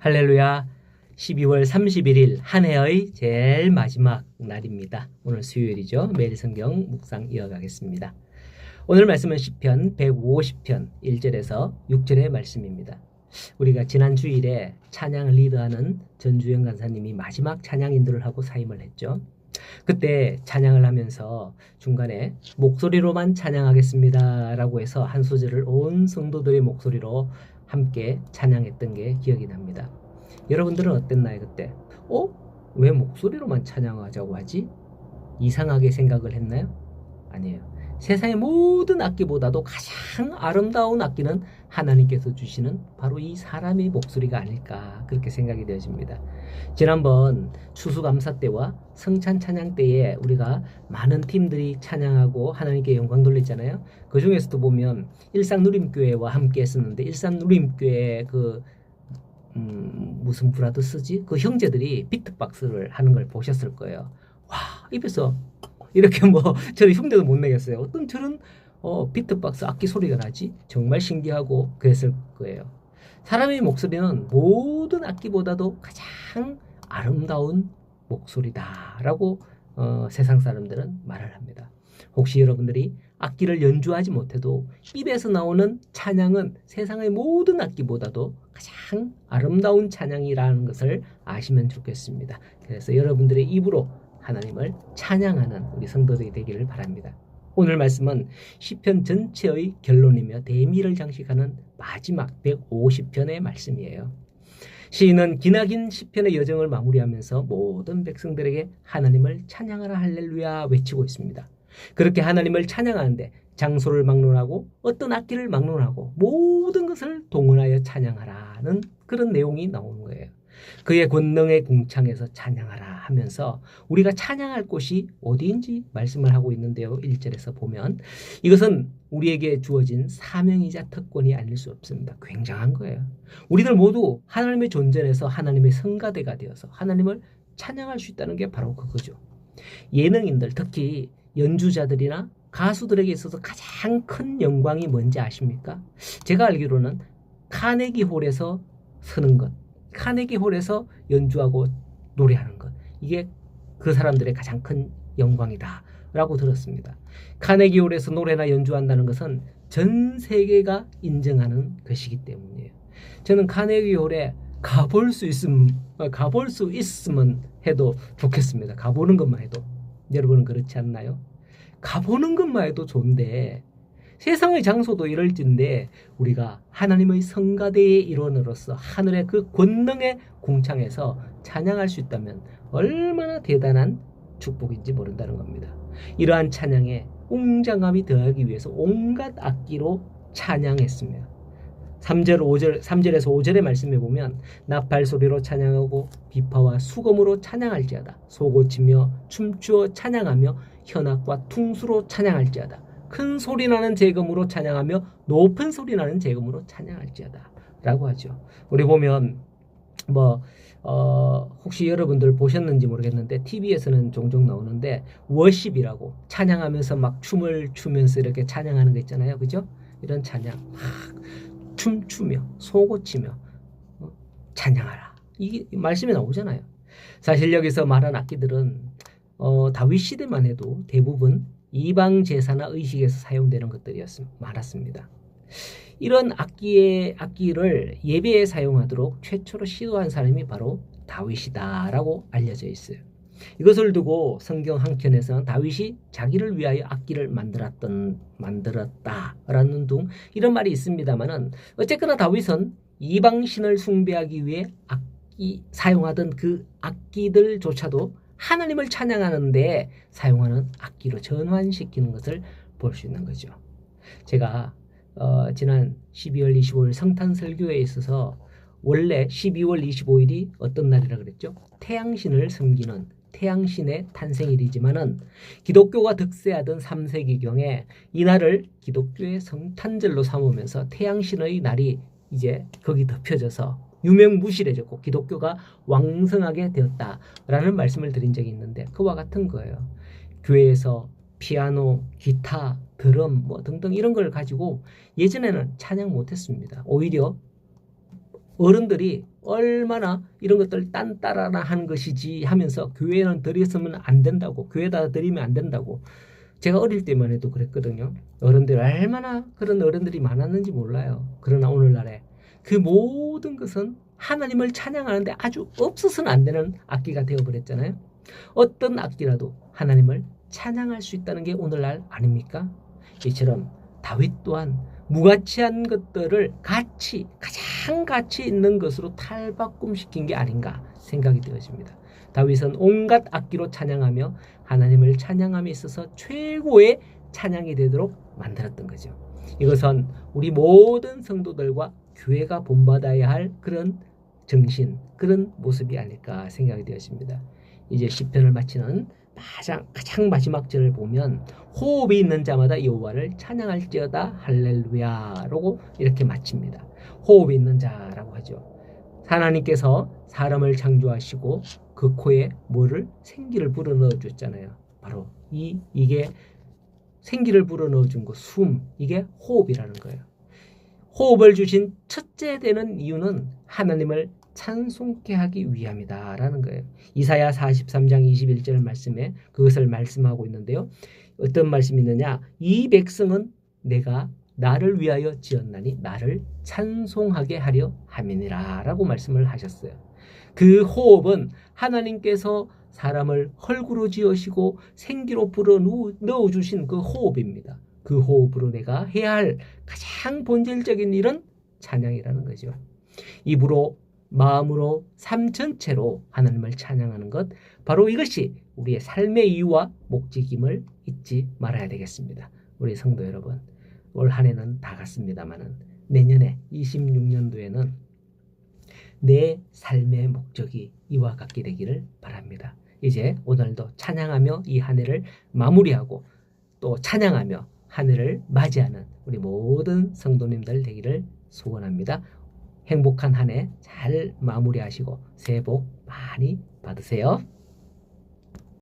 할렐루야. 12월 31일 한 해의 제일 마지막 날입니다. 오늘 수요일이죠. 매일 성경 묵상 이어가겠습니다. 오늘 말씀은 시편 150편 1절에서 6절의 말씀입니다. 우리가 지난 주일에 찬양을 리드하는 전주영 간사님이 마지막 찬양 인도를 하고 사임을 했죠. 그때 찬양을 하면서 중간에 목소리로만 찬양하겠습니다 라고 해서 한 소절을 온 성도들의 목소리로 함께 찬양했던 게 기억이 납니다. 여러분들은 어땠나요 그때? 왜 목소리로만 찬양하자고 하지? 이상하게 생각을 했나요? 아니에요. 세상의 모든 악기보다도 가장 아름다운 악기는 하나님께서 주시는 바로 이 사람의 목소리가 아닐까 그렇게 생각이 되어집니다. 지난번 추수감사 때와 성찬 찬양 때에 우리가 많은 팀들이 찬양하고 하나님께 영광 돌렸잖아요. 그 중에서도 보면 일산누림교회와 함께 했었는데 일산누림교회 무슨 브라더스지? 그 형제들이 비트박스를 하는 걸 보셨을 거예요. 와, 입에서 이렇게 저는 흉내도 못 내겠어요. 어떤 저런 비트박스 악기 소리가 나지? 정말 신기하고 그랬을 거예요. 사람의 목소리는 모든 악기보다도 가장 아름다운 목소리다라고 세상 사람들은 말을 합니다. 혹시 여러분들이 악기를 연주하지 못해도 입에서 나오는 찬양은 세상의 모든 악기보다도 가장 아름다운 찬양이라는 것을 아시면 좋겠습니다. 그래서 여러분들의 입으로 하나님을 찬양하는 우리 성도들이 되기를 바랍니다. 오늘 말씀은 시편 전체의 결론이며 대미를 장식하는 마지막 150편의 말씀이에요. 시인은 기나긴 시편의 여정을 마무리하면서 모든 백성들에게 하나님을 찬양하라 할렐루야 외치고 있습니다. 그렇게 하나님을 찬양하는데 장소를 막론하고 어떤 악기를 막론하고 모든 것을 동원하여 찬양하라는 그런 내용이 나오는 거예요. 그의 권능의 궁창에서 찬양하라 하면서 우리가 찬양할 곳이 어디인지 말씀을 하고 있는데요. 1절에서 보면 이것은 우리에게 주어진 사명이자 특권이 아닐 수 없습니다. 굉장한 거예요. 우리들 모두 하나님의 존전에서 하나님의 성가대가 되어서 하나님을 찬양할 수 있다는 게 바로 그거죠. 예능인들 특히 연주자들이나 가수들에게 있어서 가장 큰 영광이 뭔지 아십니까? 제가 알기로는 카네기 홀에서 서는 것, 카네기 홀에서 연주하고 노래하는 것, 이게 그 사람들의 가장 큰 영광이다 라고 들었습니다. 카네기 홀에서 노래나 연주한다는 것은 전 세계가 인정하는 것이기 때문이에요. 저는 카네기 홀에 가볼 수 있으면 해도 좋겠습니다. 가보는 것만 해도. 여러분은 그렇지 않나요? 가보는 것만 해도 좋은데 세상의 장소도 이럴진데 우리가 하나님의 성가대의 일원으로서 하늘의 그 권능의 궁창에서 찬양할 수 있다면 얼마나 대단한 축복인지 모른다는 겁니다. 이러한 찬양에 웅장함이 더하기 위해서 온갖 악기로 찬양했습니다. 3절에서 5절의 말씀에 보면 나팔소리로 찬양하고 비파와 수금으로 찬양할지어다. 소고치며 춤추어 찬양하며 현악과 퉁수로 찬양할지어다. 큰 소리나는 재금으로 찬양하며 높은 소리나는 재금으로 찬양할지어다 라고 하죠. 우리 보면 혹시 여러분들 보셨는지 모르겠는데 TV에서는 종종 나오는데 워십이라고 찬양하면서 막 춤을 추면서 이렇게 찬양하는 거 있잖아요. 그죠? 이런 찬양 막 춤추며 소고치며 찬양하라. 이게 말씀에 나오잖아요. 사실 여기서 말한 악기들은 다윗 시대만 해도 대부분 이방 제사나 의식에서 사용되는 것들이 많았습니다. 이런 악기를 예배에 사용하도록 최초로 시도한 사람이 바로 다윗이다라고 알려져 있어요. 이것을 두고 성경 한 켠에서는 다윗이 자기를 위하여 악기를 만들었다라는 등 이런 말이 있습니다만은 어쨌거나 다윗은 이방신을 숭배하기 위해 사용하던 그 악기들조차도 하나님을 찬양하는데 사용하는 악기로 전환시키는 것을 볼 수 있는 거죠. 제가 지난 12월 25일 성탄 설교에 있어서 원래 12월 25일이 어떤 날이라 그랬죠? 태양신을 섬기는 태양신의 탄생일이지만은 기독교가 득세하던 3세기경에 이 날을 기독교의 성탄절로 삼으면서 태양신의 날이 이제 거기 덮여져서 유명무실해졌고 기독교가 왕성하게 되었다라는 말씀을 드린 적이 있는데 그와 같은 거예요. 교회에서 피아노, 기타, 드럼 등등 이런 걸 가지고 예전에는 찬양 못했습니다. 오히려 어른들이 얼마나 이런 것들 딴따라나 하는 것이지 하면서 교회는 드렸으면 안 된다고, 교회에다 드리면 안 된다고. 제가 어릴 때만 해도 그랬거든요. 어른들 얼마나 그런 어른들이 많았는지 몰라요. 그러나 오늘날에 그 모든 것은 하나님을 찬양하는데 아주 없어서는 안 되는 악기가 되어버렸잖아요. 어떤 악기라도 하나님을 찬양할 수 있다는 게 오늘날 아닙니까? 이처럼 다윗 또한 무가치한 것들을 가장 가치 있는 것으로 탈바꿈시킨 게 아닌가 생각이 되어집니다. 다윗은 온갖 악기로 찬양하며 하나님을 찬양함에 있어서 최고의 찬양이 되도록 만들었던 거죠. 이것은 우리 모든 성도들과 교회가 본받아야 할 그런 정신, 그런 모습이 아닐까 생각이 되었습니다. 이제 시편을 마치는 가장 마지막 절을 보면 호흡이 있는 자마다 여호와를 찬양할지어다 할렐루야라고 이렇게 마칩니다. 호흡이 있는 자라고 하죠. 하나님께서 사람을 창조하시고 그 코에 뭐를 생기를 불어넣어 줬잖아요. 바로 이게 생기를 불어넣어 준 거, 숨, 이게 호흡이라는 거예요. 호흡을 주신 첫째 되는 이유는 하나님을 찬송케 하기 위함이다라는 거예요. 이사야 43장 21절 말씀에 그것을 말씀하고 있는데요. 어떤 말씀이 있느냐? 이 백성은 내가 나를 위하여 지었나니 나를 찬송하게 하려 함이니라 라고 말씀을 하셨어요. 그 호흡은 하나님께서 사람을 헐구로 지으시고 생기로 불어 넣어주신 그 호흡입니다. 그 호흡으로 내가 해야 할 가장 본질적인 일은 찬양이라는 거죠. 입으로, 마음으로, 삶 전체로 하나님을 찬양하는 것, 바로 이것이 우리의 삶의 이유와 목적임을 잊지 말아야 되겠습니다. 우리 성도 여러분, 올 한 해는 다 갔습니다마는 내년에 26년도에는 내 삶의 목적이 이와 같게 되기를 바랍니다. 이제 오늘도 찬양하며 이 한 해를 마무리하고 또 찬양하며 한 해를 맞이하는 우리 모든 성도님들 되기를 소원합니다. 행복한 한 해 잘 마무리하시고 새해 복 많이 받으세요.